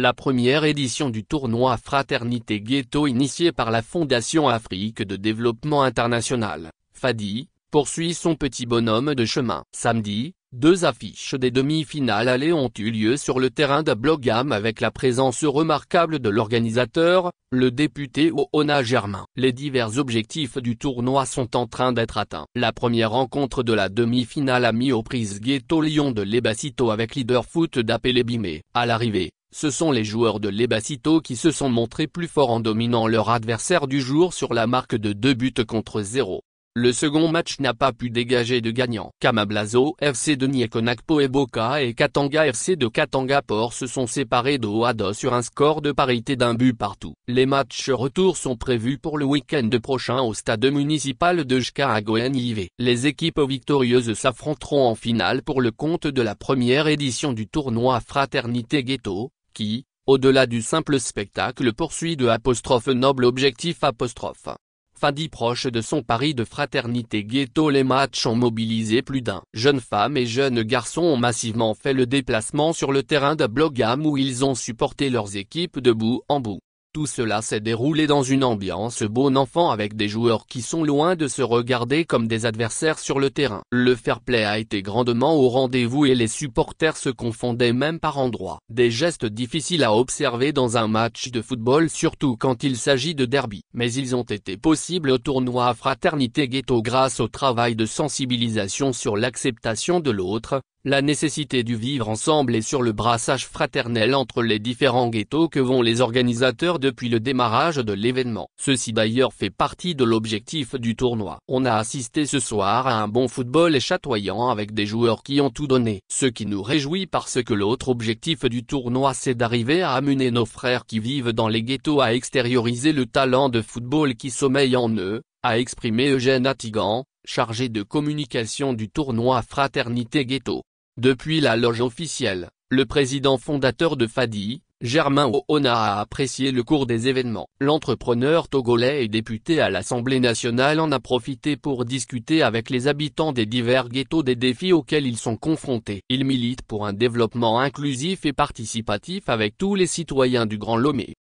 La première édition du tournoi Fraternité Ghetto initié par la Fondation Afrique de Développement International, FADI, poursuit son petit bonhomme de chemin. Samedi, 2 affiches des demi-finales allées ont eu lieu sur le terrain d'Ablogam avec la présence remarquable de l'organisateur, le député Oona Germain. Les divers objectifs du tournoi sont en train d'être atteints. La première rencontre de la demi-finale a mis aux prises Ghetto Lion de Lebasito avec leader foot d'Apele Bimé. À l'arrivée, ce sont les joueurs de Lebasito qui se sont montrés plus forts en dominant leur adversaire du jour sur la marque de 2-0. Le second match n'a pas pu dégager de gagnant. Kamablazo FC de Niekonakpo et Boka et Katanga FC de Katanga Port se sont séparés de Oado sur un score de parité d'un but partout. Les matchs retour sont prévus pour le week-end prochain au stade municipal de Jka à Goen-Ivé. Les équipes victorieuses s'affronteront en finale pour le compte de la première édition du tournoi Fraternité Ghetto, qui, au-delà du simple spectacle, poursuit de noble objectif. FADI proche de son pari de Fraternité Ghetto. Les matchs ont mobilisé plus d'un. Jeunes femmes et jeunes garçons ont massivement fait le déplacement sur le terrain d'Ablogam où ils ont supporté leurs équipes de bout en bout. Tout cela s'est déroulé dans une ambiance bon enfant avec des joueurs qui sont loin de se regarder comme des adversaires sur le terrain. Le fair-play a été grandement au rendez-vous et les supporters se confondaient même par endroits. Des gestes difficiles à observer dans un match de football, surtout quand il s'agit de derby. Mais ils ont été possibles au tournoi Fraternité Ghetto grâce au travail de sensibilisation sur l'acceptation de l'autre, la nécessité du vivre ensemble et sur le brassage fraternel entre les différents ghettos que vont les organisateurs depuis le démarrage de l'événement. Ceci d'ailleurs fait partie de l'objectif du tournoi. On a assisté ce soir à un bon football et chatoyant avec des joueurs qui ont tout donné. Ce qui nous réjouit parce que l'autre objectif du tournoi c'est d'arriver à amener nos frères qui vivent dans les ghettos à extérioriser le talent de football qui sommeille en eux, a exprimé Eugène Atigan, chargé de communication du tournoi Fraternité Ghetto. Depuis la loge officielle, le président fondateur de FADI, Germain Oona a apprécié le cours des événements. L'entrepreneur togolais et député à l'Assemblée nationale en a profité pour discuter avec les habitants des divers ghettos des défis auxquels ils sont confrontés. Il milite pour un développement inclusif et participatif avec tous les citoyens du Grand Lomé.